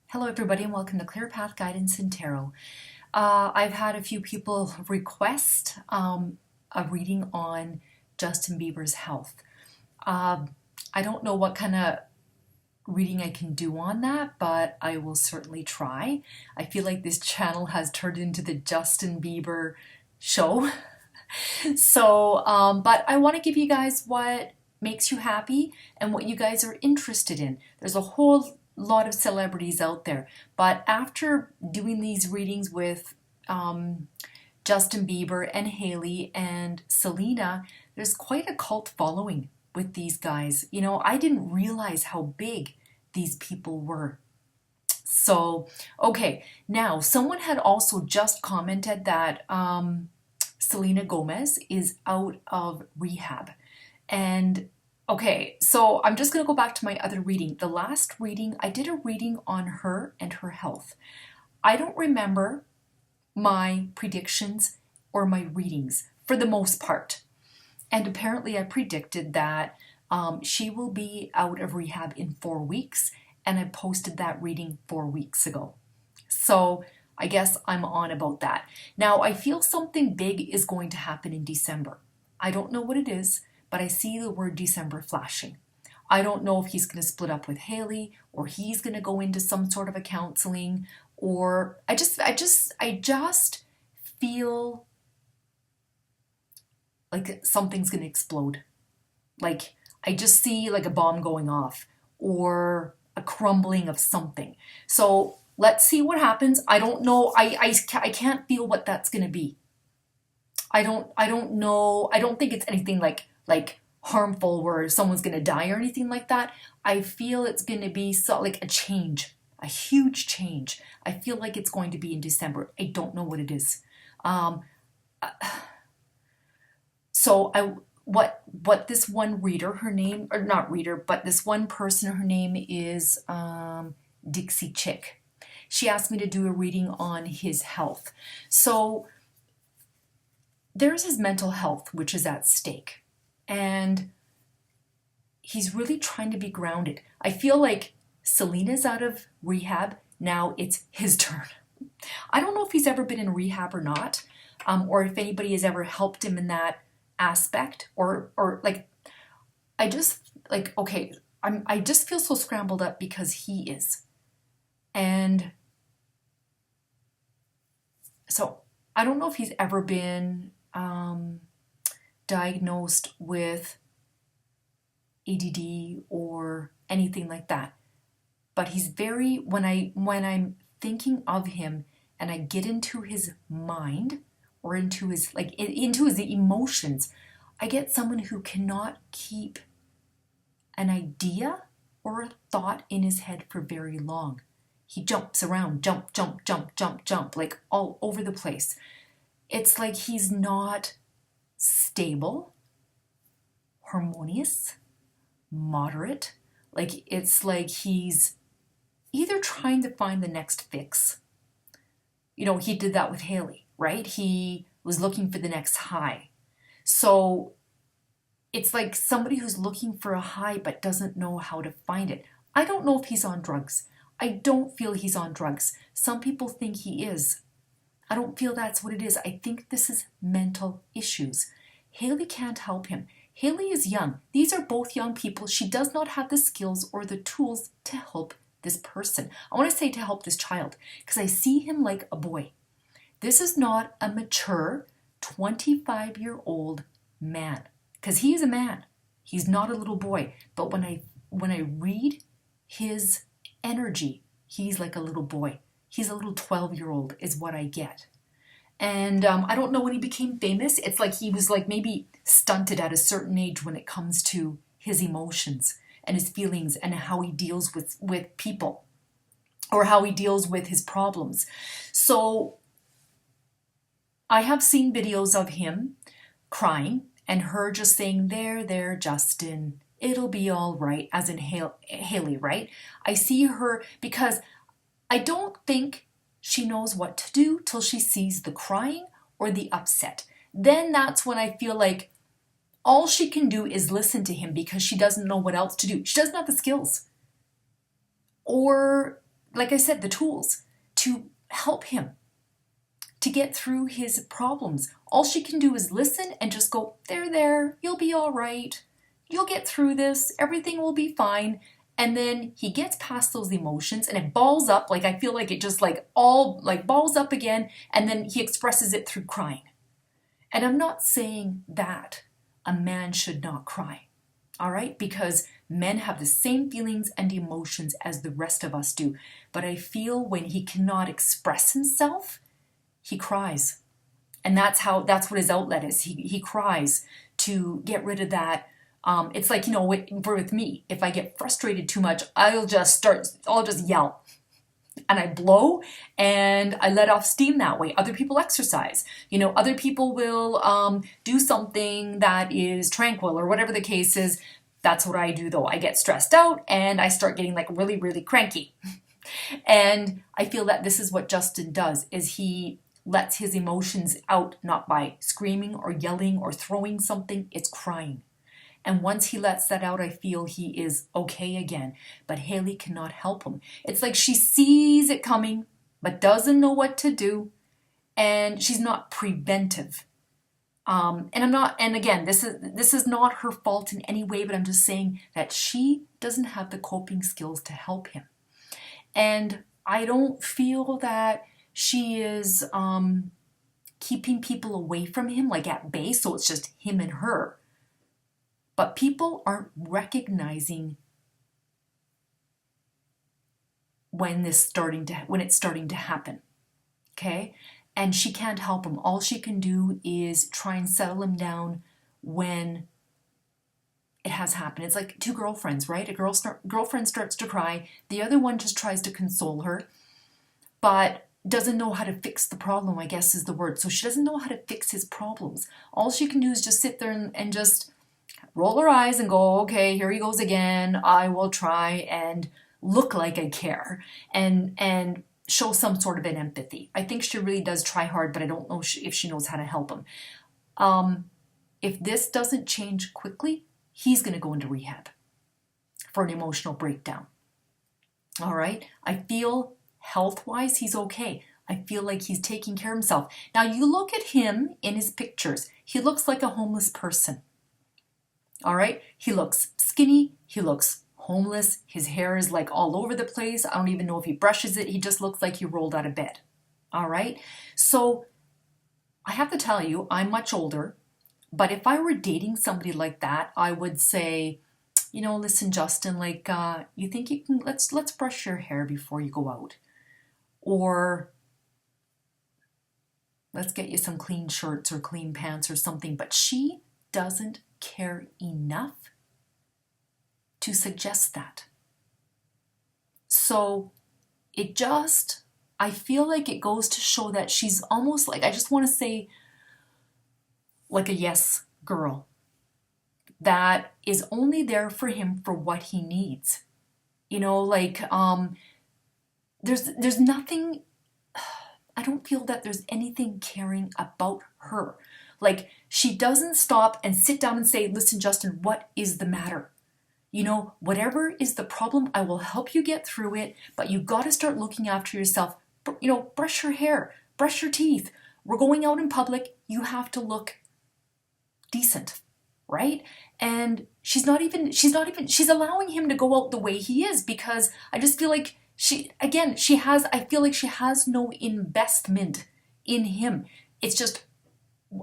Hello, everybody, and welcome to Clear Path Guidance and Tarot. I've had a few people request a reading on Justin Bieber's health. I don't know what kind of reading I can do on that, but I will certainly try. I feel like this channel has turned into the Justin Bieber show. But I want to give you guys what makes you happy and what you guys are interested in. There's a whole lot of celebrities out there, but after doing these readings with Justin Bieber and Haley and Selena, there's quite a cult following with these guys. You know, I didn't realize how big these people were. So, okay, now someone had also just commented that Selena Gomez is out of rehab. And okay, so I'm just going to go back to my other reading. The last reading, I did a reading on her and her health. I don't remember my predictions or my readings for the most part. And apparently I predicted that she will be out of rehab in 4 weeks, and I posted that reading 4 weeks ago. So I guess I'm on about that. Now, I feel something big is going to happen in December. I don't know what it is, but I see the word December flashing. I don't know if he's going to split up with Haley, or he's going to go into some sort of a counseling, or I just feel like something's going to explode. Like I just see like a bomb going off or a crumbling of something. So let's see what happens. I don't know. I can't feel what that's going to be. I don't know. I don't think it's anything like harmful where someone's going to die or anything like that. I feel it's going to be like a change, a huge change. I feel like it's going to be in December. I don't know what it is. What this one reader, her name, or not reader, but this one person, her name is Dixie Chick. She asked me to do a reading on his health. So there's his mental health, which is at stake. And he's really trying to be grounded. I feel like Selena's out of rehab. Now it's his turn. I don't know if he's ever been in rehab or not, or if anybody has ever helped him in that aspect, or like, I just like, okay, I just feel so scrambled up because he is. And so I don't know if he's ever been diagnosed with ADD or anything like that. But he's very, when I'm thinking of him and I get into his mind or into his emotions, I get someone who cannot keep an idea or a thought in his head for very long. He jumps around, jump, like all over the place. It's like he's not stable, harmonious, moderate. Like it's like he's either trying to find the next fix. You know, he did that with Haley, right? He was looking for the next high. So it's like somebody who's looking for a high but doesn't know how to find it. I don't know if he's on drugs. I don't feel he's on drugs. Some people think he is. I don't feel that's what it is. I think this is mental issues. Haley can't help him. Haley is young. These are both young people. She does not have the skills or the tools to help this person. I want to say to help this child because I see him like a boy. This is not a mature 25-year-old man because he is a man. He's not a little boy. But when I read his energy, he's like a little boy. He's a little 12-year-old is what I get. And I don't know when he became famous. It's like he was like maybe stunted at a certain age when it comes to his emotions and his feelings and how he deals with people or how he deals with his problems. So I have seen videos of him crying and her just saying, there, Justin, it'll be all right, as in Haley, right? I see her because I don't think she knows what to do till she sees the crying or the upset. Then that's when I feel like all she can do is listen to him because she doesn't know what else to do. She doesn't have the skills. Or like I said, the tools to help him to get through his problems. All she can do is listen and just go, there, you'll be all right. You'll get through this. Everything will be fine. And then he gets past those emotions and it balls up. Like, I feel like it just like all like balls up again. And then he expresses it through crying. And I'm not saying that a man should not cry. All right? Because men have the same feelings and emotions as the rest of us do. But I feel when he cannot express himself, he cries. And that's what his outlet is. He cries to get rid of that. It's like, with me, if I get frustrated too much, I'll just yell and I blow and I let off steam that way. Other people exercise. Other people will do something that is tranquil or whatever the case is. That's what I do though. I get stressed out and I start getting like really, really cranky. And I feel that this is what Justin does, is he lets his emotions out, not by screaming or yelling or throwing something, it's crying. And once he lets that out, I feel he is okay again. But Haley cannot help him. It's like she sees it coming, but doesn't know what to do. And she's not preventive. And again, this is not her fault in any way, but I'm just saying that she doesn't have the coping skills to help him. And I don't feel that she is keeping people away from him, like at bay, so it's just him and her. But people aren't recognizing when it's starting to happen, okay? And she can't help him. All she can do is try and settle him down when it has happened. It's like two girlfriends, right? Girlfriend starts to cry. The other one just tries to console her, but doesn't know how to fix the problem, I guess is the word. So she doesn't know how to fix his problems. All she can do is just sit there and just roll her eyes and go, okay, here he goes again. I will try and look like I care and show some sort of an empathy. I think she really does try hard, but I don't know if she knows how to help him. If this doesn't change quickly, he's going to go into rehab for an emotional breakdown. All right? I feel health-wise, he's okay. I feel like he's taking care of himself. Now, you look at him in his pictures. He looks like a homeless person. All right? He looks skinny. He looks homeless. His hair is like all over the place. I don't even know if he brushes it. He just looks like he rolled out of bed. All right? So I have to tell you, I'm much older. But if I were dating somebody like that, I would say, listen, Justin, like, you think you can, let's brush your hair before you go out. Or let's get you some clean shirts or clean pants or something. But she doesn't care enough to suggest that. So I feel like it goes to show that she's almost like, I just want to say, like a yes girl that is only there for him for what he needs. There's nothing, I don't feel that there's anything caring about her. Like, she doesn't stop and sit down and say, listen, Justin, what is the matter? Whatever is the problem, I will help you get through it, but you got to start looking after yourself. Brush your hair, brush your teeth. We're going out in public. You have to look decent, right? And she's allowing him to go out the way he is, because I just feel like I feel like she has no investment in him. It's just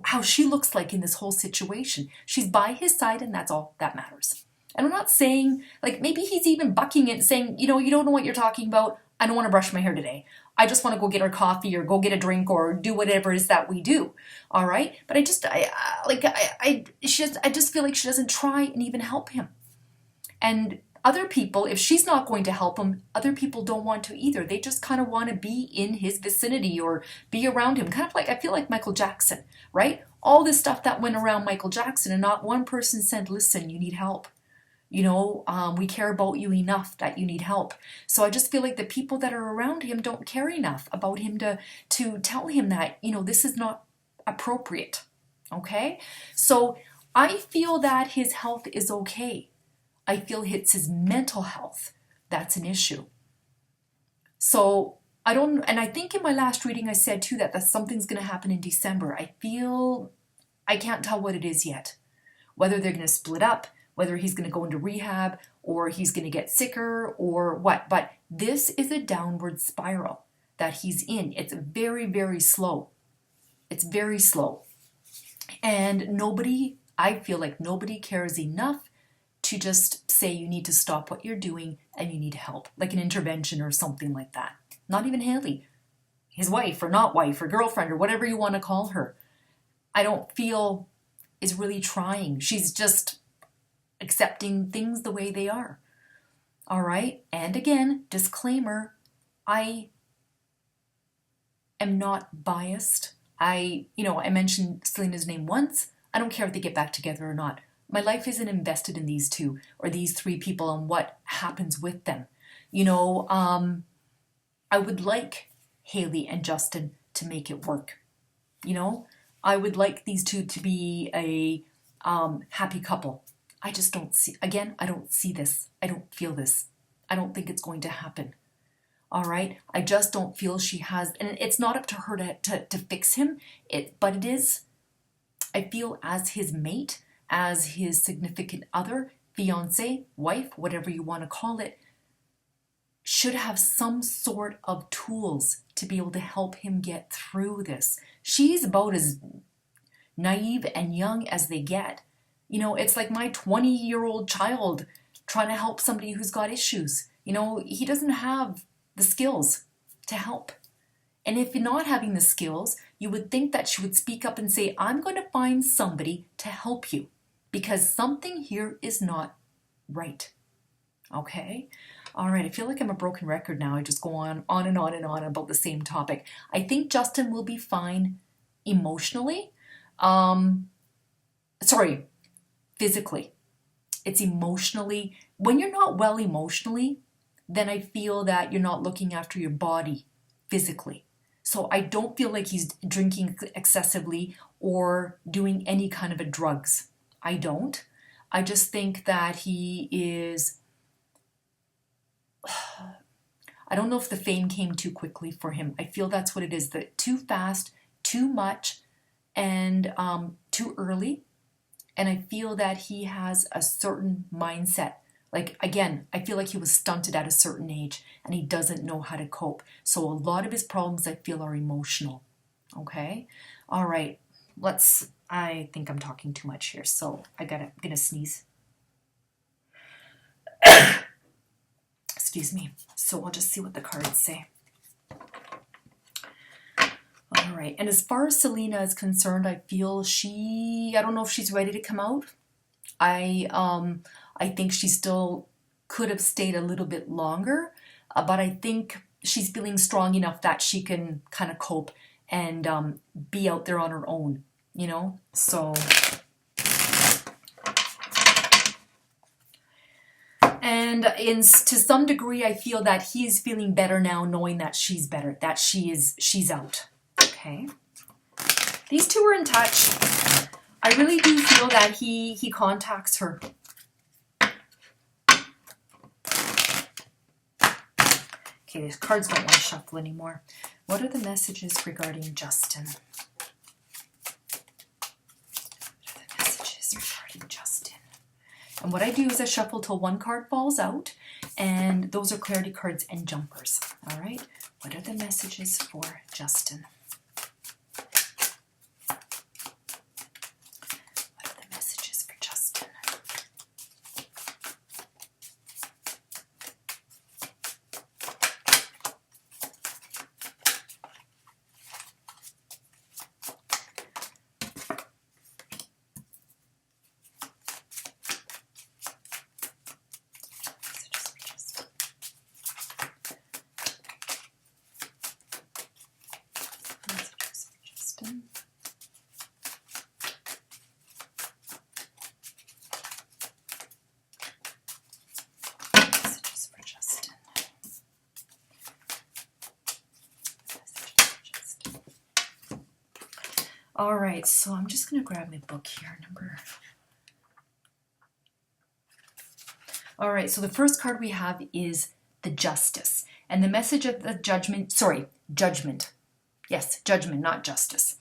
how she looks like in this whole situation. She's by his side and that's all that matters. And I'm not saying, like, maybe he's even bucking it, saying, you don't know what you're talking about. I don't want to brush my hair today. I just want to go get her coffee or go get a drink or do whatever it is that we do. All right. But I just feel like she doesn't try and even help him. And other people, if she's not going to help him, other people don't want to either. They just kind of want to be in his vicinity or be around him. Kind of like, I feel like Michael Jackson, right? All this stuff that went around Michael Jackson and not one person said, listen, you need help. We care about you enough that you need help. So I just feel like the people that are around him don't care enough about him to tell him that, this is not appropriate. Okay? So I feel that his health is okay. I feel it's his mental health that's an issue. So I don't, and I think in my last reading I said too that something's going to happen in December. I feel, I can't tell what it is yet. Whether they're going to split up, whether he's going to go into rehab, or he's going to get sicker, or what. But this is a downward spiral that he's in. It's very, very slow. It's very slow. And nobody, I feel like nobody cares enough to just say you need to stop what you're doing and you need help, like an intervention or something like that. Not even Haley, his wife or not wife or girlfriend or whatever you want to call her, I don't feel is really trying. She's just accepting things the way they are. All right. And again, disclaimer, I am not biased. I mentioned Selena's name once. I don't care if they get back together or not. My life isn't invested in these two or these three people and what happens with them. I would like Haley and Justin to make it work. I would like these two to be a happy couple. I just don't see, again, I don't see this. I don't feel this. I don't think it's going to happen. All right. I just don't feel she has, and it's not up to her to fix him. But it is, I feel as his mate, as his significant other, fiance, wife, whatever you want to call it, should have some sort of tools to be able to help him get through this. She's about as naive and young as they get. It's like my 20-year-old child trying to help somebody who's got issues. He doesn't have the skills to help. And if you're not having the skills, you would think that she would speak up and say, I'm going to find somebody to help you because something here is not right. Okay? All right, I feel like I'm a broken record now. I just go on and on and on about the same topic. I think Justin will be fine emotionally. Physically. It's emotionally. When you're not well emotionally, then I feel that you're not looking after your body physically. So I don't feel like he's drinking excessively or doing any kind of a drugs. I don't. I just think that he is, I don't know if the fame came too quickly for him. I feel that's what it is, that too fast, too much, and too early. And I feel that he has a certain mindset. Like, again, I feel like he was stunted at a certain age and he doesn't know how to cope. So a lot of his problems, I feel, are emotional. Okay? All right. I think I'm talking too much here, so I'm gonna sneeze. Excuse me. So I'll just see what the cards say. All right. And as far as Selena is concerned, I feel I don't know if she's ready to come out. I think she still could have stayed a little bit longer, but I think she's feeling strong enough that she can kind of cope and be out there on her own, So, and to some degree, I feel that he is feeling better now, knowing that she's better, that she's out. Okay. These two are in touch. I really do feel that he contacts her. Okay, these cards don't want to shuffle anymore. What are the messages regarding Justin? What are the messages regarding Justin? And what I do is I shuffle till one card falls out, and those are clarity cards and jumpers. All right? What are the messages for Justin? All right, so I'm just going to grab my book here, All right, so the first card we have is the Justice. And the message of the judgment. Yes, judgment, not justice.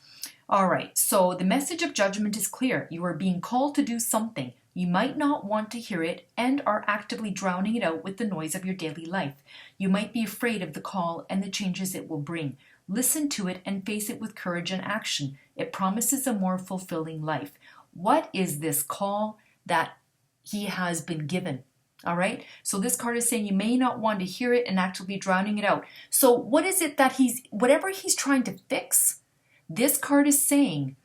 All right, so the message of judgment is clear. You are being called to do something. You might not want to hear it and are actively drowning it out with the noise of your daily life. You might be afraid of the call and the changes it will bring. Listen to it and face it with courage and action. It promises a more fulfilling life. What is this call that he has been given? All right, so this card is saying you may not want to hear it and actively drowning it out. So what is it that whatever he's trying to fix, this card is saying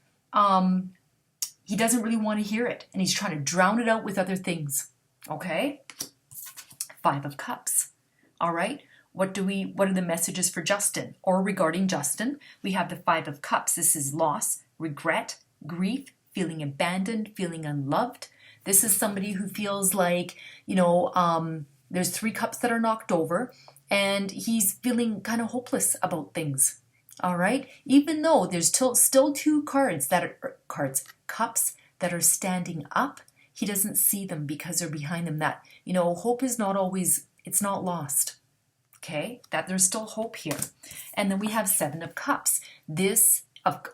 he doesn't really want to hear it and he's trying to drown it out with other things. Okay, 5 of Cups. All right, what are the messages for Justin or regarding Justin? We have the 5 of Cups. This is loss, regret, grief, feeling abandoned, feeling unloved. This is somebody who feels like, there's 3 cups that are knocked over and he's feeling kind of hopeless about things. All right. Even though there's still 2 cups that are standing up, he doesn't see them because they're behind him. That, hope is not always, it's not lost. Okay. That there's still hope here. And then we have 7 of Cups.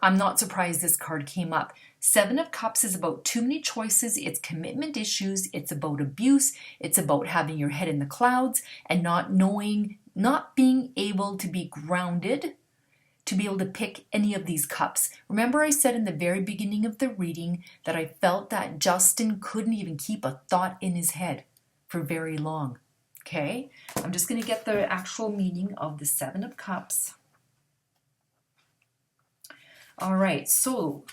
I'm not surprised this card came up. 7 of Cups is about too many choices. It's commitment issues. It's about abuse. It's about having your head in the clouds and not being able to be grounded, to be able to pick any of these cups. Remember I said in the very beginning of the reading that I felt that Justin couldn't even keep a thought in his head for very long. Okay, I'm just going to get the actual meaning of the 7 of Cups. All right, so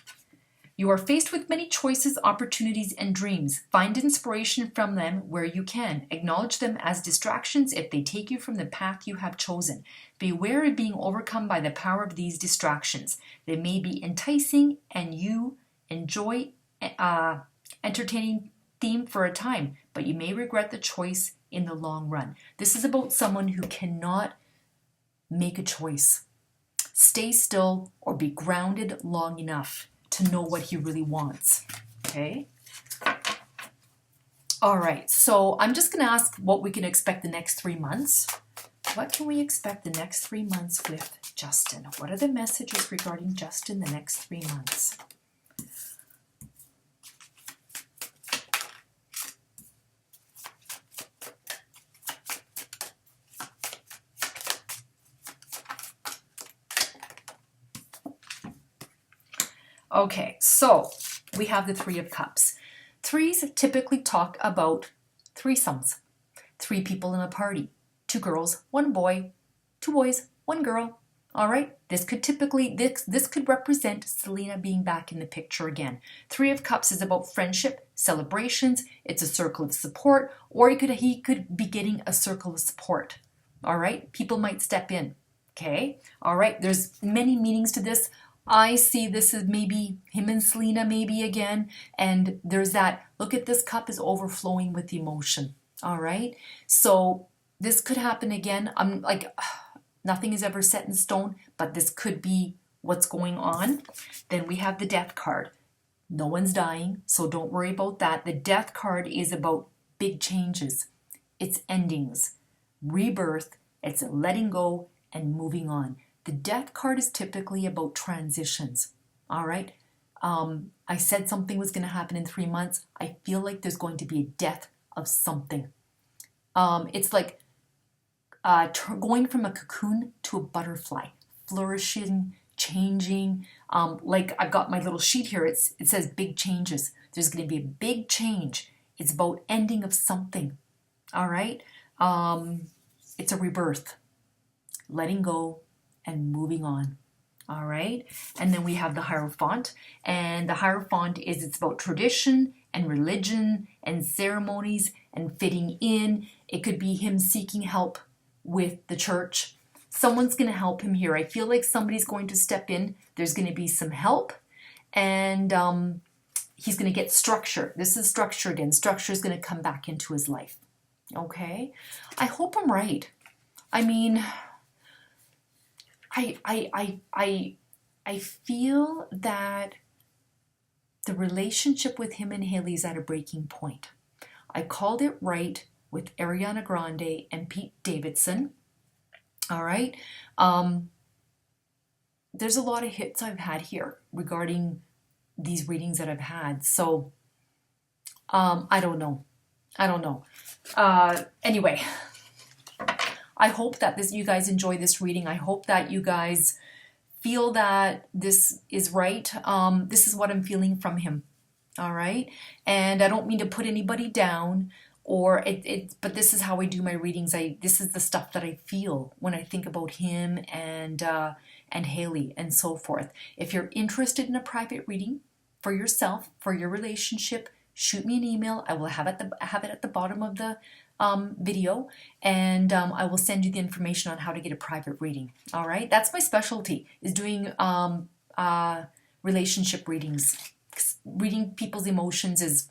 you are faced with many choices, opportunities, and dreams. Find inspiration from them where you can. Acknowledge them as distractions if they take you from the path you have chosen. Beware of being overcome by the power of these distractions. They may be enticing and you enjoy entertaining theme for a time, but you may regret the choice in the long run. This is about someone who cannot make a choice. Stay still or be grounded long enough to know what he really wants. Okay. All right. So I'm just going to ask what we can expect the next 3 months. What can we expect the next 3 months with Justin? What are the messages regarding Justin the next 3 months? Okay, so we have the 3 of Cups. 3s typically talk about threesomes. 3 people in a party. 2 girls, 1 boy, 2 boys, 1 girl. All right, this could represent Selena being back in the picture again. 3 of Cups is about friendship, celebrations. It's a circle of support, or he could be getting a circle of support. All right, people might step in. Okay, all right, there's many meanings to this. I see this as maybe him and Selena maybe again. And there's that, look at this cup is overflowing with emotion. All right. So this could happen again. I'm like, nothing is ever set in stone, but this could be what's going on. Then we have the Death card. No one's dying, so don't worry about that. The Death card is about big changes. It's endings, rebirth. It's letting go and moving on. The Death card is typically about transitions. All right. I said something was going to happen in 3 months. I feel like there's going to be a death of something. It's like going from a cocoon to a butterfly, flourishing, changing. Like I've got my little sheet here. It says big changes. There's going to be a big change. It's about ending of something. All right. It's a rebirth, letting go and moving on. All right. And then we have the Hierophant. And the Hierophant it's about tradition and religion and ceremonies and fitting in. It could be him seeking help with the church. Someone's going to help him here. I feel like somebody's going to step in. There's going to be some help. And he's going to get structure. This is structure again. Structure is going to come back into his life. Okay. I hope I'm right. I mean, I feel that the relationship with him and Haley is at a breaking point. I called it right with Ariana Grande and Pete Davidson. All right. There's a lot of hits I've had here regarding these readings that I've had. So I don't know. I don't know. Anyway, I hope that you guys enjoy this reading. I hope that you guys feel that this is right. This is what I'm feeling from him. All right. And I don't mean to put anybody down or but this is how I do my readings. This is the stuff that I feel when I think about him and Haley and so forth. If you're interested in a private reading for yourself, for your relationship, shoot me an email. I will have it at the bottom of the video, and I will send you the information on how to get a private reading. All right, that's my specialty, is doing relationship readings. Reading people's emotions is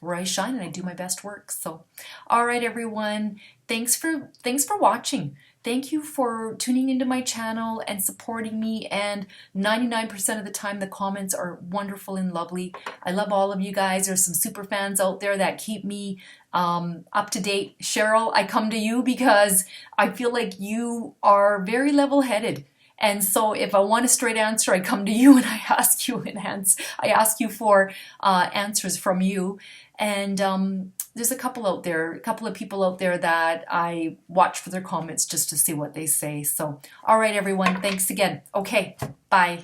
where I shine, and I do my best work. So, all right, everyone, thanks for watching. Thank you for tuning into my channel and supporting me, and 99% of the time the comments are wonderful and lovely. I love all of you guys. There's some super fans out there that keep me up to date. Cheryl, I come to you because I feel like you are very level-headed. And so if I want a straight answer, I come to you and I ask you I ask you for answers from you. And there's a couple of people out there that I watch for their comments just to see what they say. So, all right, everyone, thanks again. Okay, bye.